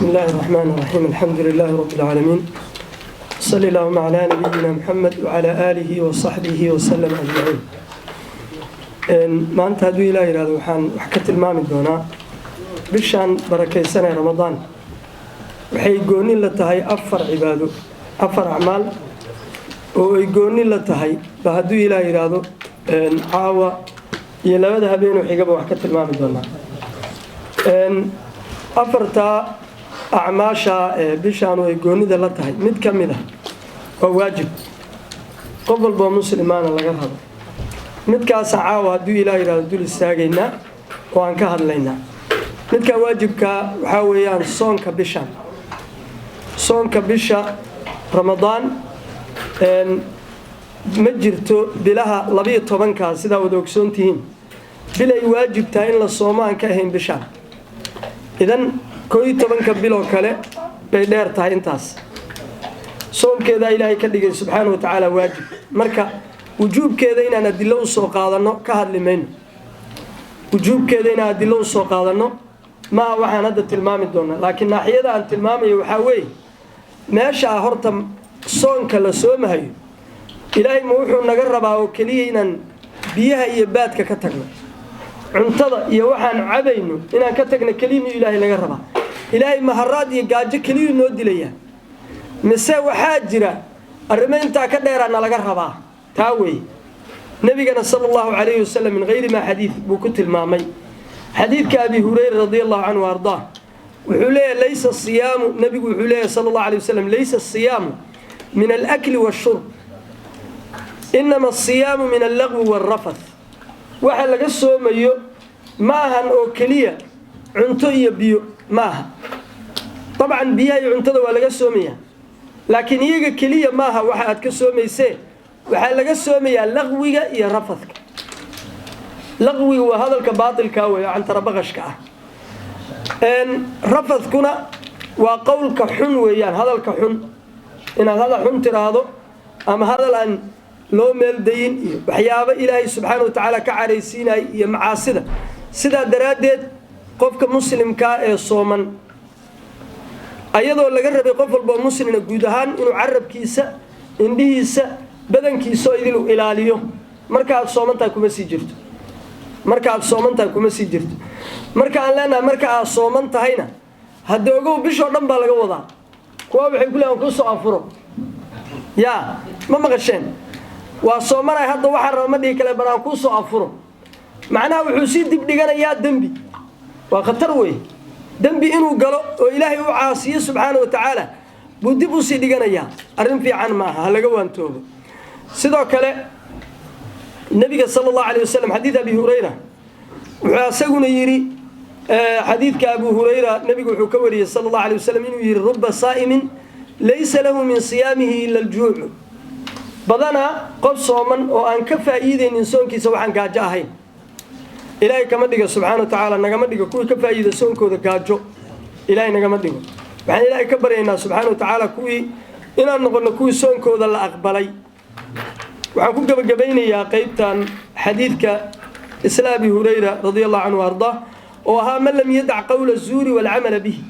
بسم الله الرحمن الرحيم الحمد لله رب العالمين صلى اللهم على نبينا محمد وعلى آله وصحبه وسلم أجمعين maanta hadduu ilaah yidhaahdo waxaan wax ka tilmaami doonaa bishaan barakaysanee ramadaan waxay gooni la tahay afar cibaado afar acmaal oo ay gooni la tahay ba hadduu ilaah yidhaahdo caawa iyo labada habeenoo xigaba wax ka tilmaami doonaa afarta acmaasha bishaan ay goonida la tahay mid ka mid ah waa waajib qof walba muslimaana laga rabo midkaas caawa hadduu ilaah yidhaahdo dul istaagaynaa oo aan ka hadlaynaa midka waajibka waxaa weeyaan soonka bisha ramadaan ma jirto bilaha 12 sidaa wada ogsoontihiin bil ay waajib tahay in la soomo aan ka ahayn bishaan idan 11 biloo kale bay dheer tahay intaas soomkeeda ilaahay ka dhigay subxaanahu wa tacaala waajib marka wujuubkeeda inaan adilo u soo qaadano ka hadli mayno wujuubkeeda inaan adilo u soo qaadano ma waxaan hadda tilmaami doonaa laakiin naaxiyada aan tilmaamayo waxaa weeye meesha horta soonka la soomahayo ilaahay ma wuxuu naga rabaa oo keliya inaan biyaha iyo baadka ka tagno cuntada iyo waxaan cabayno inaan ka tagno keliya ilaahay naga rabaa ilaahay maharaad iyo gaajo keliya noo dilayaa mise waxaa jira arrimo intaa ka dheeraana laga rabaa تاوي نبينا صلى الله عليه وسلم من غير ما حديث بوكت المامي حديث كأبي هريرة رضي الله عنه وارضاه وحليه ليس الصيام نبي وحليه صلى الله عليه وسلم ليس الصيام من الأكل والشرب إنما الصيام من اللغو والرفث وحل قصه ميو ماهن أو كلية عنطية بيو ماها طبعا بيها عنطية ولا قصه مياه لكن يجي كلية ماها واحد قصه ميسيه waxaa laga soomayaa laqwiga iyo rafadka laqwiga waa hadalka baatilka weey aan tarabaqashka ah rafadkuna waa qowlka xun weeyaan hadalka xun inaad hadal xun tiraahdo ama hadal aan loo meel dayin iyo waxyaabo ilaahay subxaanahu wa tacaala ka caraysiinay iyo macaasida sidaa daraadeed qofka muslimka ee sooman ayadoo laga rabay qof walba muslina guud ahaan inuu carabkiisa indhihiisa badankiisa idil ilaaliyo marka aad soomantahay kuma sii jirto marka aan leenahay marka aad soomantahayna hadda ogow bishoo dhan baa laga wadaa kuwa waxay ku leeyahay ku soo afuro ma maqasheen waa soomanay hadda waxa raba ma dhigi kale banaan ku soo afuro macnaha wuxuu sii dib dhiganayaa dambi waa khatar weey dambi inuu galo oo ilaahay u caasiyo subxaanahu wa tacaala buu dib u sii dhiganayaa arrin fiican maaha ha laga waantoobo sidoo kale nabiga sallallahu alayhi wasallam hadith abi hurayra wuxuu asaguna yiri hadithka abu hurayra nabigu wuxuu ka wariyay sallallahu alayhi wasallam inuu yiri rubba saa'imin laysa lahu min siyamihi illa al-ju' badana qof sooman oo aan ka faa'iideynin soonkiisa waxaan gaajo ahayn ilaahay kama dhigo subxaanahu wa ta'ala nagama dhigo kuwii ka faa'iido soonkooda gaajo ilaahay nagama dhigo waxaan ilaahay ka baryaynaa subxaanahu wa ta'ala kuwii inaan noqono kuwii soonkooda la aqbalay waxaan ku gabagabeynayaa qaybtan xadiidka isla abi hurayra radiyallahu anhu arda oo ahaa man lam yadac qawla zuuri wal amal bihi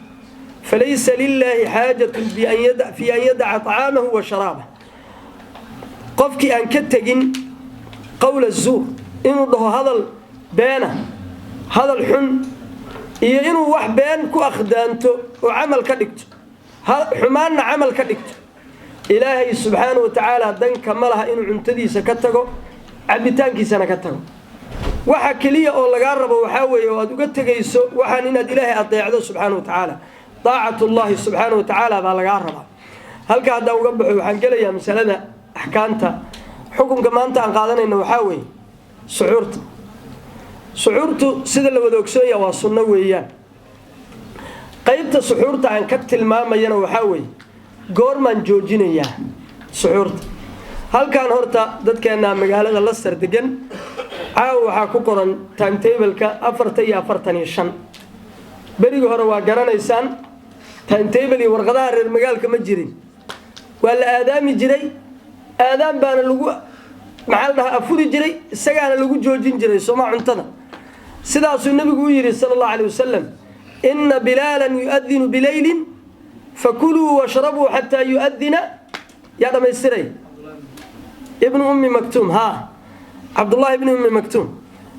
falaysa lillahi haajatu bi an yadac fi an yadac ta'amahu wa sharabahu qofkii aan ka tagin qawla zuur inuu dhaho hadal beena hadal xun iyo inuu wax been ku akhdaanto oo amal ka dhigto xumaana amal ka dhigto ilaahay subxaanahu wa tacaala danka ma laha inuu cuntadiisa ka tago cabitaankiisana ka tago waxa keliya oo lagaa rabo waxaa weeye oo aad uga tegayso waxaan inaad ilaahay adeecdo subxaanahu wa tacaala daacatullaahi subxaanahu wa tacaala baa lagaa rabaa halka haddaan uga baxo waxaan gelayaa masalada axkaamta xukunka maanta aan qaadanayno waxaa weeye suxuurtu sida la wada ogsoonaya waa sunno weeyaan qaybta suxuurta aan ka tilmaamayana waxaa weeye goormaan joojinayaa suxuurta halkaan horta dadkeena magaalada Leicester degan caawa waxaa ku qoran timetable-ka 4:45 bariga hore waa garanaysaan timetable iyo warqadaha reer magaalka ma jirin waa la aadaami jiray aadaan baana lagu afuri jiray isagaana lagu joojin jiray sooma cuntada sidaasuu nabigu u yiri sallallahu alayhi wasallam إن بلالا يؤذن بليل فكلوا واشربوا حتى يؤذن يا دم يسري ابن أم مكتوم عبد الله ابن أم مكتوم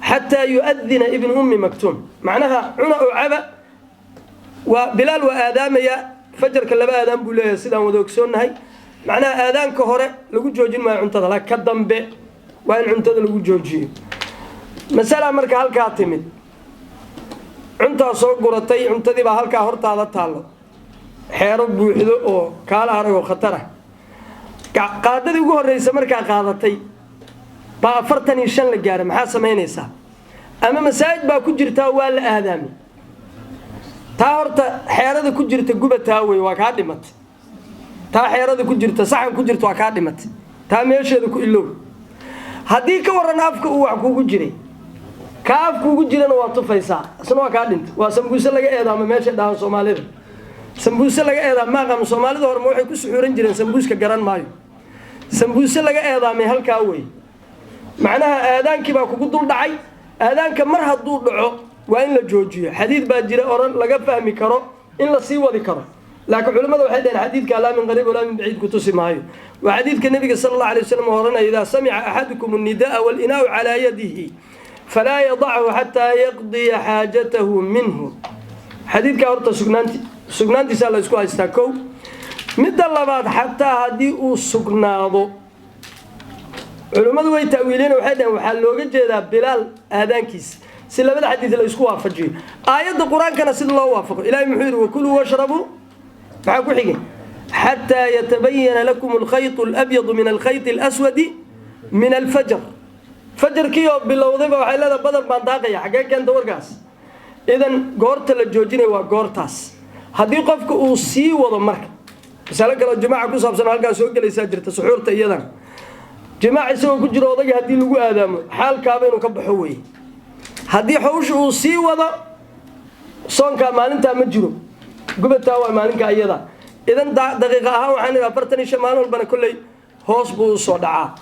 حتى يؤذن ابن أم مكتوم معناها عنا عبا وبلال وآدم يا فجر كلبا آدم بولا سيدان ودوكسون هاي معناها آدان كهرة لو جوجين ما عنتظر لا كدم به وين عنتظر لو جوجين مسألة مركا هالكا تمد cuntaa soo guratay cuntadii baa halkaa hortaada taalo xeero buuxdo oo kaala arago khatar ah qaadadii ugu horeysa markaa qaadatay baa 45 la gaaray maxaa sameynaysaa ama masaajid baa ku jirta waa la aadaami taa horta xeerada ku jirta gubataa way waa ka dhimatay taa xeerada ku jirta saxan ku jirta waa ka dhimatay taa meesheeda ku iloow hadii ka waran afka uu wax kugu jiray kaaf kugu jirana waa tufaysaa asna waa ka dhintay waa sambuusa laga eedaama meesha dhaan Soomaalida sambuusa laga eedaama maqam Soomaalida hore waxay ku suxuuran jireen sambuuska garan maayo sambuusa laga eedaamay halka way macnaha aadaankii baa kugu dul dhacay aadaanka mar haduu dhaco waa in la joojiyo xadiid baa jira oran laga fahmi karo in la sii wadi karo laakiin culimadu waxay dhaheen xadiidka la min qariib wala min baciid ku tusimaayo waa xadiidka nabiga sallallahu alayhi wasallam horana ida sami'a ahadukum an-nidaa wal inaa ala yadihi فلا يضعه حتى يقضي حاجته منه حديث كهرت سجنانتي سال اسكو هيستاكو مد لباد حتى هدي او سجنادو علماء way ta'wiileen waxa looga jeedaa bilaal aadaankiis si labada xadiis la isku waafajiyo aayada quraankana sida loo waafaqo ilaahay muxuu yiri wakulu washrabu waxa ku xigay hatta yatabayyana lakum al-khayt al-abyad min al-khayt al-aswad min al-fajr فجركيو bilowday waxay leedahay badal baan daaqaya xagee keenta warkaas idan goorta la joojinay waa goortaas hadii qofku uu sii wado marka misal kale jamaaca ku saabsan halkaas soo galaysa jirta suxuurta iyadan jamaaca soo ku jiro odaga hadii lagu aadaamo xaalkaaba inuu ka baxo way hadii hawshu uu sii wado soonka maalinta ma jiro gubataa waa maalinka iyada idan daqiiqa ahaan waxaan 45 maalin walbana kulay hoos buu soo dhacaa